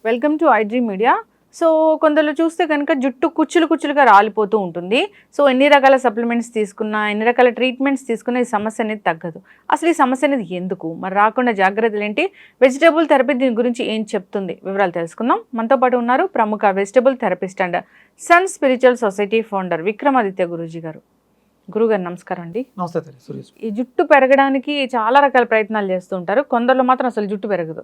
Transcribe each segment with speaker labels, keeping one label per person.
Speaker 1: Welcome to iDream media. So కొందరు చూస్తే కనుక జుట్టు కుచ్చులుగా రాలిపోతూ ఉంటుంది. సో ఎన్ని రకాల సప్లిమెంట్స్ తీసుకున్నా, ఎన్ని రకాల ట్రీట్మెంట్స్ తీసుకున్నా ఈ సమస్య అనేది తగ్గదు. అసలు ఈ సమస్య అనేది ఎందుకు, మరి రాకుండా జాగ్రత్తలు ఏంటి, వెజిటబుల్ థెరపీ దీని గురించి ఏం చెప్తుంది, వివరాలు తెలుసుకుందాం. మనతో పాటు ఉన్నారు ప్రముఖ vegetable therapist and Sun Spiritual Society founder Vikramaditya guruji గారు. గురుగారు నమస్కారం అండి.
Speaker 2: నమస్తే సురేష్.
Speaker 1: ఈ జుట్టు పెరగడానికి చాలా రకాల ప్రయత్నాలు చేస్తూ ఉంటారు. కొందరిలో మాత్రం అసలు జుట్టు పెరగదు,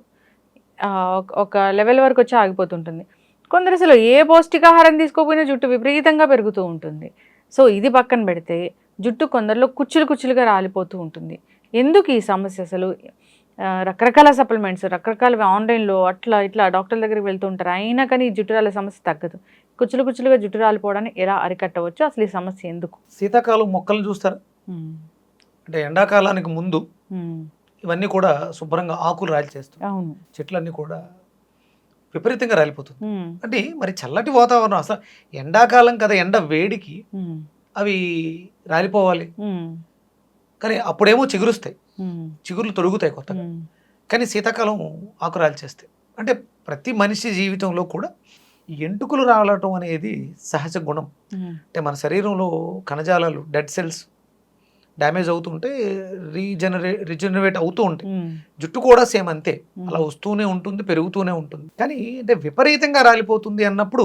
Speaker 1: ఒక లెవెల్ వరకు వచ్చి ఆగిపోతుంటుంది. కొందరు అసలు ఏ పౌష్టికాహారం తీసుకోకపోయినా జుట్టు విపరీతంగా పెరుగుతూ ఉంటుంది. సో ఇది పక్కన పెడితే జుట్టు కొందరిలో కుచ్చులుగా రాలిపోతూ ఉంటుంది. ఎందుకు ఈ సమస్య అసలు? రకరకాల సప్లిమెంట్స్, రకరకాల ఆన్లైన్లో అట్లా ఇట్లా డాక్టర్ల దగ్గరికి వెళ్తూ ఉంటారు, అయినా కానీ ఈ జుట్టు రాలే సమస్య తగ్గదు. కుచ్చులుగా జుట్టు రాలిపోవడాన్ని ఎలా అరికట్టవచ్చు, అసలు ఈ సమస్య ఎందుకు?
Speaker 2: శీతాకాలం మొక్కలను చూస్తారా, అంటే ఎండాకాలానికి ముందు ఇవన్నీ కూడా శుభ్రంగా ఆకులు రాలిచేస్తాయి.
Speaker 1: అవును,
Speaker 2: చెట్లన్నీ కూడా విపరీతంగా రాలిపోతుంది. అంటే మరి చల్లటి వాతావరణం, అసలు ఎండాకాలం కదా, ఎండ వేడికి అవి రాలిపోవాలి, కానీ అప్పుడేమో చిగురుస్తాయి, చిగుర్లు తొడుగుతాయి కొత్తగా. కానీ శీతాకాలం ఆకు రాల్చేస్తాయి. అంటే ప్రతి మనిషి జీవితంలో కూడా ఎంటుకలు రాలటం అనేది సహజ గుణం. అంటే మన శరీరంలో కణజాలాలు, డెడ్ సెల్స్ డ్యామేజ్ అవుతుంటే రీజనరేట్ అవుతూ ఉంటాయి. జుట్టు కూడా సేమ్ అంతే, అలా వస్తూనే ఉంటుంది, పెరుగుతూనే ఉంటుంది. కానీ అంటే విపరీతంగా రాలిపోతుంది అన్నప్పుడు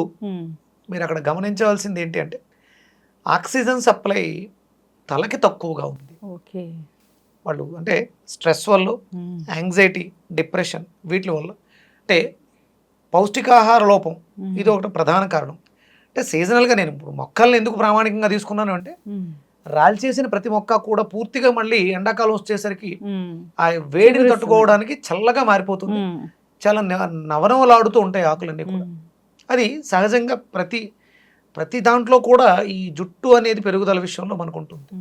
Speaker 2: మీరు అక్కడ గమనించవలసింది ఏంటి అంటే, ఆక్సిజన్ సప్లై తలకి తక్కువగా ఉంది. వాళ్ళు అంటే స్ట్రెస్ వల్ల, యాంగ్జైటీ, డిప్రెషన్, వీటి వల్ల, అంటే పౌష్టికాహార లోపం ఇది ఒకటి ప్రధాన కారణం. అంటే సీజనల్గా నేను ఇప్పుడు మొక్కల్ని ఎందుకు ప్రామాణికంగా తీసుకున్నాను అంటే, రాల్చేసిన ప్రతి మొక్క కూడా పూర్తిగా మళ్ళీ ఎండాకాలం వచ్చేసరికి ఆ వేడిని తట్టుకోవడానికి చల్లగా మారిపోతుంది. చాలా నవనవలాడుతూ ఉంటాయి ఆకులన్నీ కూడా. అది సహజంగా ప్రతి దాంట్లో కూడా ఈ జుట్టు అనేది పెరుగుదల విషయంలో మనకు ఉంటుంది.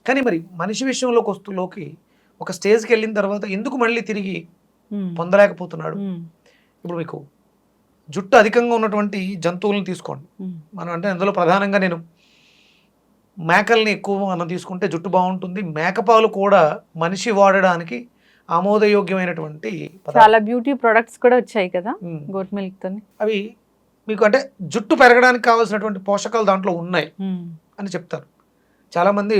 Speaker 2: కానీ మరి మనిషి విషయంలోకి ఒక స్టేజ్కి వెళ్ళిన తర్వాత ఎందుకు మళ్ళీ తిరిగి పొందలేకపోతున్నాడు? ఇప్పుడు మీకు జుట్టు అధికంగా ఉన్నటువంటి జంతువులను తీసుకోండి. మనం అంటే అందులో ప్రధానంగా నేను మేకల్ని ఎక్కువ మనం తీసుకుంటే జుట్టు బాగుంటుంది. మేకపాలు కూడా మనిషి వాడడానికి ఆమోదయోగ్యమైనటువంటి
Speaker 1: చాలా బ్యూటీ ప్రొడక్ట్స్ కూడా వచ్చాయి కదా గోట్ మిల్క్ తో.
Speaker 2: అవి మీకు అంటే జుట్టు పెరగడానికి కావాల్సినటువంటి పోషకాలు దాంట్లో ఉన్నాయి అని చెప్తారు చాలామంది.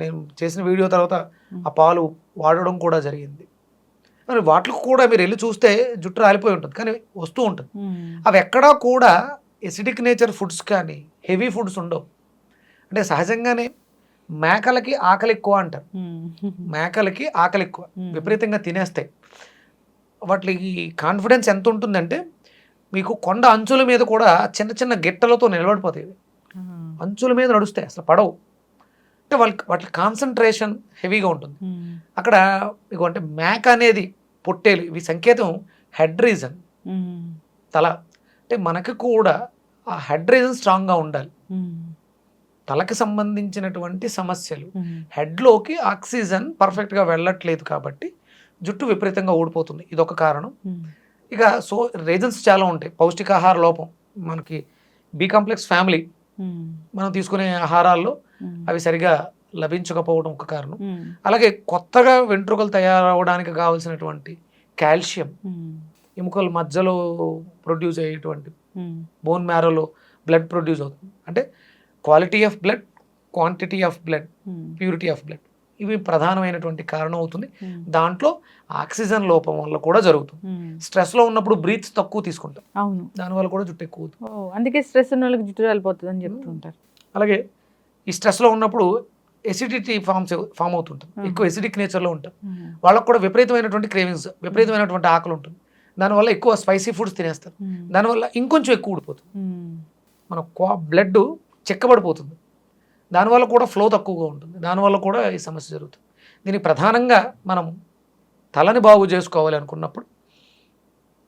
Speaker 2: నేను చేసిన వీడియో తర్వాత ఆ పాలు వాడడం కూడా జరిగింది. మరి వాటికి కూడా మీరు వెళ్ళి చూస్తే జుట్టు రాలిపోయి ఉంటుంది, కానీ వస్తూ ఉంటుంది. అవి ఎక్కడా కూడా ఎసిడిక్ నేచర్ ఫుడ్స్ కానీ హెవీ ఫుడ్స్ ఉండవు. అంటే సహజంగానే మేకలకి ఆకలి ఎక్కువ అంటారు. మేకలకి ఆకలి ఎక్కువ, విపరీతంగా తినేస్తాయి. వాటికి కాన్ఫిడెన్స్ ఎంత ఉంటుందంటే, మీకు కొండ అంచుల మీద కూడా చిన్న చిన్న గిట్టలతో నిలబడిపోతాయి. అంచుల మీద నడుస్తాయి, అసలు పడవు. అంటే వాటి కాన్సన్ట్రేషన్ హెవీగా ఉంటుంది. అక్కడ మీకు అంటే మేక అనేది పొట్టేలు, ఇవి సంకేతం హెడ్ రీజన్, తల. అంటే మనకి కూడా ఆ హెడ్ రీజన్ స్ట్రాంగ్గా ఉండాలి. తలకి సంబంధించినటువంటి సమస్యలు, హెడ్లోకి ఆక్సిజన్ పర్ఫెక్ట్గా వెళ్ళట్లేదు కాబట్టి జుట్టు విపరీతంగా ఊడిపోతుంది. ఇదొక కారణం. ఇక రీజన్స్ చాలా ఉంటాయి. పౌష్టికాహార లోపం, మనకి బి కాంప్లెక్స్ ఫ్యామిలీ, మనం తీసుకునే ఆహారాల్లో అవి సరిగా లభించకపోవడం ఒక కారణం. అలాగే కొత్తగా వెంట్రుకలు తయారవడానికి కావాల్సినటువంటి కాల్షియం ఎముకల మధ్యలో ప్రొడ్యూస్ అయ్యేటువంటి బోన్ మ్యారోలో బ్లడ్ ప్రొడ్యూస్ అవుతుంది. అంటే quality of blood, quantity of blood, purity of blood, ఇవి ప్రధానమైనటువంటి కారణం అవుతుంది. దాంట్లో ఆక్సిజన్ లోపం వల్ల కూడా జరుగుతుంది. స్ట్రెస్లో ఉన్నప్పుడు బ్రీత్ తక్కువ తీసుకుంటాం, దానివల్ల కూడా జుట్టు ఎక్కువ అవుతుంది.
Speaker 1: అందుకే స్ట్రెస్ ఉన్న వాళ్ళకి జుట్టు రాలిపోతుంది అని చెప్తుంటారు.
Speaker 2: అలాగే ఈ స్ట్రెస్లో ఉన్నప్పుడు ఎసిడిటీ ఫామ్ అవుతుంటుంది, ఎక్కువ ఎసిడిక్ నేచర్లో ఉంటాం. వాళ్ళకు కూడా విపరీతమైనటువంటి క్రేవింగ్స్, విపరీతమైనటువంటి ఆకలి ఉంటుంది. దానివల్ల ఎక్కువ స్పైసీ ఫుడ్స్ తినేస్తారు. దానివల్ల ఇంకొంచెం ఎక్కువ ఊడిపోతుంది, మన బ్లడ్ చెక్కబడిపోతుంది. దానివల్ల కూడా ఫ్లో తక్కువగా ఉంటుంది. దానివల్ల కూడా ఈ సమస్య జరుగుతుంది. దీనికి ప్రధానంగా మనం తలని బాగు చేసుకోవాలి అనుకున్నప్పుడు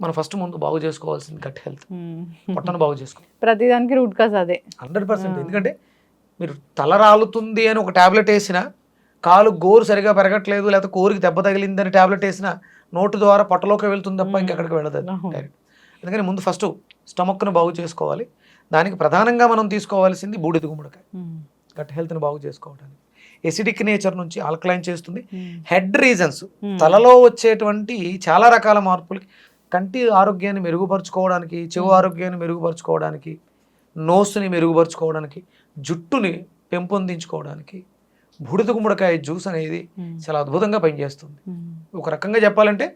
Speaker 2: మనం ఫస్ట్ ముందు బాగు చేసుకోవాల్సింది గట్ హెల్త్, పొట్టను బాగు చేసుకోవాలి.
Speaker 1: ప్రతిదానికి రూట్ కాజ్ అదే
Speaker 2: 100%. ఎందుకంటే మీరు తల రాలుతుంది అని ఒక ట్యాబ్లెట్ వేసినా, కాలు గోరు సరిగా పెరగట్లేదు, లేకపోతే కోరికి దెబ్బ తగిలిందని ట్యాబ్లెట్ వేసినా నోటు ద్వారా పొట్టలోకి వెళ్తుంది తప్ప ఇంకెక్కడికి వెళ్ళదు డైరెక్ట్. అందుకని ముందు ఫస్ట్ స్టమక్ను బాగు చేసుకోవాలి. దానికి ప్రధానంగా మనం తీసుకోవాల్సింది బూడిద గుమ్మడికాయ, గట్ హెల్త్ని బాగు చేసుకోవడానికి. ఎసిడిక్ నేచర్ నుంచి ఆల్కలైన్ చేస్తుంది. హెడ్ రీజన్స్, తలలో వచ్చేటువంటి చాలా రకాల మార్పులకి, కంటి ఆరోగ్యాన్ని మెరుగుపరుచుకోవడానికి, చెవు ఆరోగ్యాన్ని మెరుగుపరుచుకోవడానికి, నోస్ని మెరుగుపరుచుకోవడానికి, జుట్టుని పెంపొందించుకోవడానికి బూడిద గుమ్మడికాయ జ్యూస్ అనేది చాలా అద్భుతంగా పనిచేస్తుంది. ఒక రకంగా చెప్పాలంటే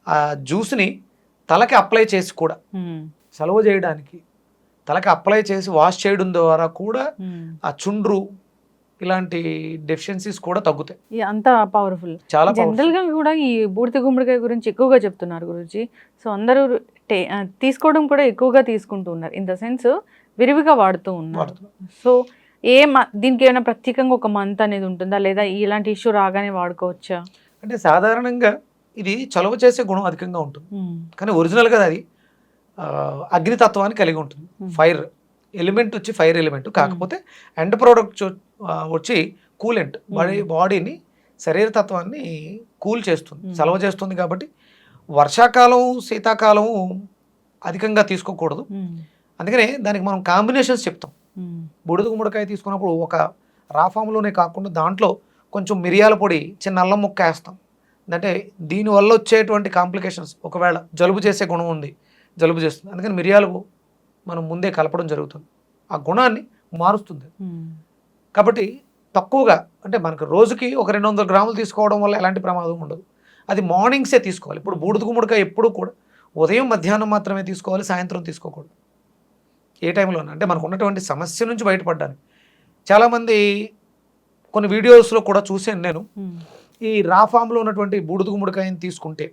Speaker 2: ఆ జ్యూస్ని తలకి అప్లై చేసి కూడా సలవ చేయడానికి, తలకి అప్లై చేసి వాష్ చేయడం ద్వారా కూడా ఆ చుండ్రు ఇలాంటి డెఫిషియన్సీస్ కూడా తగ్గుతాయి.
Speaker 1: అంత పవర్ఫుల్.
Speaker 2: చాలా
Speaker 1: జనరల్ గా కూడా ఈ బూడిద గుమ్మడికాయ గురించి ఎక్కువగా చెప్తున్నారు గురూజీ. సో అందరూ తీసుకోవడం కూడా ఎక్కువగా తీసుకుంటూ ఉన్నారు. ఇన్ ద సెన్స్ విరివిగా వాడుతూ ఉన్నారు. సో దీనికి ఏమైనా ప్రత్యేకంగా ఒక మంత్ అనేది ఉంటుందా, లేదా ఇలాంటి ఇష్యూ రాగానే వాడుకోవచ్చా?
Speaker 2: అంటే సాధారణంగా ఇది చలవ చేసే గుణం అధికంగా ఉంటుంది, కానీ ఒరిజినల్గా అది అగ్నితత్వాన్ని కలిగి ఉంటుంది. ఫైర్ ఎలిమెంట్ వచ్చి ఫైర్ ఎలిమెంట్, కాకపోతే ఎండ్ ప్రోడక్ట్ వచ్చి కూలెంట్, బాడీని శరీరతత్వాన్ని కూల్ చేస్తుంది, చలవ చేస్తుంది. కాబట్టి వర్షాకాలం శీతాకాలం అధికంగా తీసుకోకూడదు. అందుకనే దానికి మనం కాంబినేషన్స్ చెప్తాం. బూడిద గుమ్మడికాయ తీసుకున్నప్పుడు ఒక రాఫామ్లోనే కాకుండా దాంట్లో కొంచెం మిరియాల పొడి, చిన్న అల్లం ముక్క వేస్తాం. అంటే దీనివల్ల వచ్చేటువంటి కాంప్లికేషన్స్, ఒకవేళ జలుబు చేసే గుణం ఉంది, జలుబు చేస్తుంది, అందుకని మిరియాలు మనం ముందే కలపడం జరుగుతుంది. ఆ గుణాన్ని మారుస్తుంది. కాబట్టి తక్కువగా, అంటే మనకు రోజుకి ఒక 200 గ్రాములు తీసుకోవడం వల్ల ఎలాంటి ప్రమాదం ఉండదు. అది మార్నింగ్సే తీసుకోవాలి. ఇప్పుడు బూడిద గుమ్మడికాయ ఎప్పుడు కూడా ఉదయం మధ్యాహ్నం మాత్రమే తీసుకోవాలి, సాయంత్రం తీసుకోకూడదు. ఏ టైంలోనే అంటే మనకు ఉన్నటువంటి సమస్య నుంచి బయటపడ్డానికి. చాలామంది కొన్ని వీడియోస్లో కూడా చూసాను నేను, ఈ రా ఫామ్లో ఉన్నటువంటి బూడిద గుమ్మడికాయని తీసుకుంటే,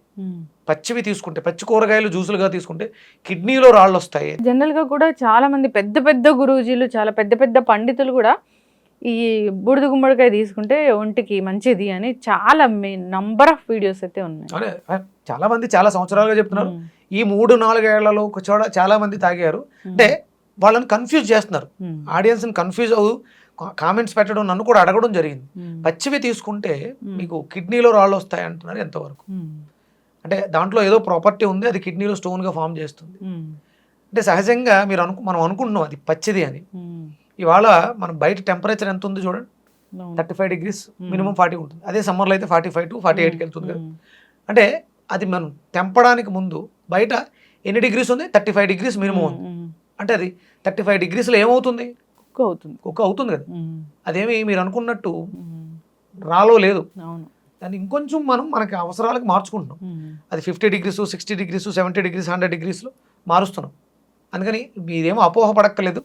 Speaker 2: పచ్చివి తీసుకుంటే, పచ్చి కూరగాయలు జ్యూసులుగా తీసుకుంటే కిడ్నీలో రాళ్ళు వస్తాయి.
Speaker 1: జనరల్గా కూడా చాలా మంది పెద్ద పెద్ద గురూజీలు, చాలా పెద్ద పెద్ద పండితులు కూడా ఈ బూడిద గుమ్మడికాయ తీసుకుంటే ఒంటికి మంచిది అని చాలా నంబర్ ఆఫ్ వీడియోస్ అయితే ఉన్నాయి.
Speaker 2: చాలా మంది చాలా సంవత్సరాలుగా చెప్తున్నారు. ఈ 3-4 ఏళ్లలో చాలా మంది తాగారు. అంటే వాళ్ళని కన్ఫ్యూజ్ చేస్తున్నారు, ఆడియన్స్ని కన్ఫ్యూజ్ అవ్వు కామెంట్స్ పెట్టడం, నన్ను కూడా అడగడం జరిగింది. పచ్చివి తీసుకుంటే మీకు కిడ్నీలో రాళ్ళు వస్తాయి అంటున్నారు. ఎంతవరకు? అంటే దాంట్లో ఏదో ప్రాపర్టీ ఉంది, అది కిడ్నీలో స్టోన్గా ఫామ్ చేస్తుంది. అంటే సహజంగా మనం అనుకుంటున్నాం అది పచ్చిది అని. ఇవాళ మనం బయట టెంపరేచర్ ఎంత ఉంది చూడండి, 35 degrees, మినిమం 40 ఉంటుంది. అదే సమ్మర్లో అయితే 45 to 48కి వెళ్తుంది కదా. అంటే అది మనం తెంపడానికి ముందు బయట ఎన్ని డిగ్రీస్ ఉంది? 35 degrees మినిమం ఉంది. అంటే అది 35 degreesలో ఏమవుతుంది? కుక్ అవుతుంది కదా. అదేమి మీరు అనుకున్నట్టు రాలో లేదు. దాన్ని ఇంకొంచెం మనకి అవసరాలకు మార్చుకుంటున్నాం. అది 50 degrees, 60 degrees, 70 degrees, 100 degreesలో మారుస్తున్నాం. అందుకని మీరేమో అపోహ పడక్కలేదు.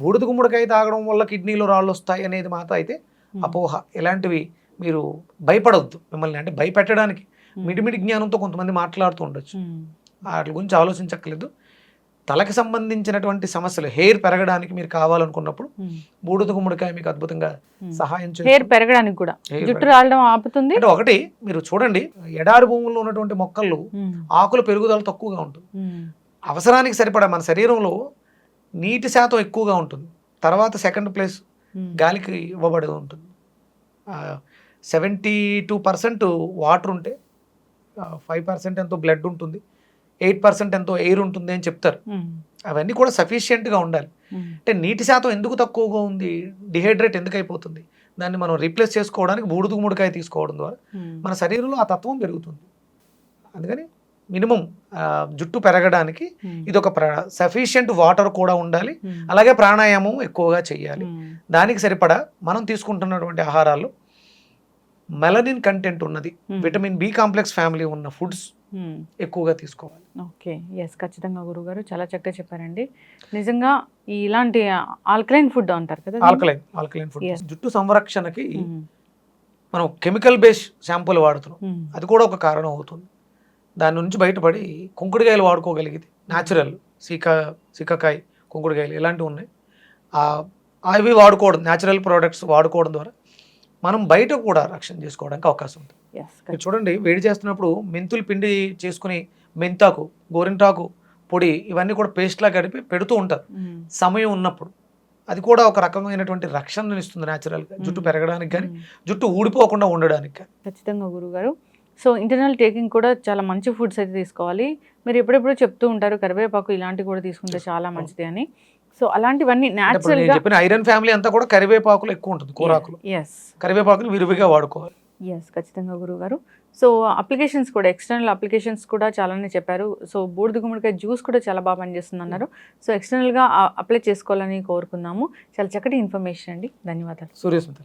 Speaker 2: బూడిద గుమ్మడికాయ తాగడం వల్ల కిడ్నీలో రాళ్ళు వస్తాయి అనేది మాత్రం అయితే అపోహ. ఇలాంటివి మీరు భయపడవద్దు. మిమ్మల్ని అంటే భయపెట్టడానికి మిడిమిడి జ్ఞానంతో కొంతమంది మాట్లాడుతూ ఉండొచ్చు. వాటి గురించి ఆలోచించక్కలేదు. తలకి సంబంధించినటువంటి సమస్యలు, హెయిర్ పెరగడానికి మీరు కావాలనుకున్నప్పుడు బూడిద గుమ్మడికాయ మీకు అద్భుతంగా సహాయం చేస్తుంది.
Speaker 1: హెయిర్ పెరగడానికి కూడా, జుట్టు రాలడం ఆపుతుంది.
Speaker 2: అంటే ఒకటి మీరు చూడండి, ఎడారి భూముల్లో ఉన్నటువంటి మొక్కలు ఆకుల పెరుగుదల తక్కువగా ఉంటుంది. అవసరానికి సరిపడా మన శరీరంలో నీటి శాతం ఎక్కువగా ఉంటుంది. తర్వాత సెకండ్ ప్లేస్ గాలికి ఇవ్వబడి ఉంటుంది. 72% వాటర్ ఉంటే 5% ఎంతో బ్లడ్ ఉంటుంది, 8% ఎంతో ఎయిర్ ఉంటుంది అని చెప్తారు. అవన్నీ కూడా సఫిషియెంట్గా ఉండాలి. అంటే నీటి శాతం ఎందుకు తక్కువగా ఉంది, డిహైడ్రేట్ ఎందుకు అయిపోతుంది, దాన్ని మనం రీప్లేస్ చేసుకోవడానికి బూడిద గుమ్మడికాయ తీసుకోవడం ద్వారా మన శరీరంలో ఆ తత్వం పెరుగుతుంది. అందుకని మినిమం జుట్టు పెరగడానికి ఇది ఒక సఫిషియెంట్ వాటర్ కూడా ఉండాలి. అలాగే ప్రాణాయామం ఎక్కువగా చేయాలి. దానికి సరిపడా మనం తీసుకుంటున్నటువంటి ఆహారాల్లో మెలనిన్ కంటెంట్ ఉన్నది, విటమిన్ బి కాంప్లెక్స్ ఫ్యామిలీ ఉన్న ఫుడ్స్ ఎక్కువగా తీసుకోవాలి.
Speaker 1: ఓకే, ఎస్, ఖచ్చితంగా గురుగారు చాలా చక్కగా చెప్పారండి. నిజంగా ఇలాంటి ఆల్కలైన్ ఫుడ్ అంటారు కదా,
Speaker 2: ఆల్కలైన్ ఫుడ్ జుట్టు సంరక్షణకి మనం కెమికల్ బేస్ షాంపూలు వాడుతున్నాం, అది కూడా ఒక కారణం అవుతుంది. దాని నుంచి బయటపడి కుంకుడుకాయలు వాడుకోగలిగితే, న్యాచురల్ సీకాకాయ, కుంకుడుకాయలు ఇలాంటివి ఉన్నాయి, అవి వాడుకోవడం, న్యాచురల్ ప్రోడక్ట్స్ వాడుకోవడం ద్వారా మనం బయట కూడా రక్షణ చేసుకోవడానికి అవకాశం ఉంటుంది. చూడండి, వేడి చేస్తున్నప్పుడు మెంతులు పిండి చేసుకుని మెంతాకు, గోరింటాకు పొడి ఇవన్నీ కూడా పేస్ట్లా గడిపి పెడుతూ ఉంటారు సమయం ఉన్నప్పుడు. అది కూడా ఒక రకమైనటువంటి రక్షణను ఇస్తుంది న్యాచురల్గా, జుట్టు పెరగడానికి కానీ జుట్టు ఊడిపోకుండా ఉండడానికి కానీ.
Speaker 1: ఖచ్చితంగా గురుగారు. సో ఇంటర్నల్ టేకింగ్ కూడా చాలా మంచి ఫుడ్స్ అయితే తీసుకోవాలి. మీరు ఎప్పుడెప్పుడు చెప్తూ ఉంటారు కరివేపాకు ఇలాంటివి కూడా తీసుకుంటే చాలా మంచిది అని. సో అలాంటివన్నీ
Speaker 2: అంటే ఇప్పుడు
Speaker 1: న్యాచురల్
Speaker 2: నేను
Speaker 1: గా
Speaker 2: చెప్పిన ఐరన్ ఫ్యామిలీ అంతా కూడా కరివేపాకులు ఎక్కువ ఉంటుంది, కూరాకులు.
Speaker 1: ఎస్
Speaker 2: కరివేపాకుని విరివిగా వాడుకోవాలి.
Speaker 1: ఖచ్చితంగా గురువు గారు. సో అప్లికేషన్స్ కూడా ఎక్స్టర్నల్ అప్లికేషన్స్ కూడా చాలానే చెప్పారు. సో బూడిద గుమ్మడికాయ జ్యూస్ కూడా చాలా బాగా పనిచేస్తుంది అన్నారు. సో ఎక్స్టర్నల్గా అప్లై చేసుకోవాలని కోరుకుందాము. చాలా చక్కటి ఇన్ఫర్మేషన్ అండి. ధన్యవాదాలు.
Speaker 2: సూర్యస్మిత.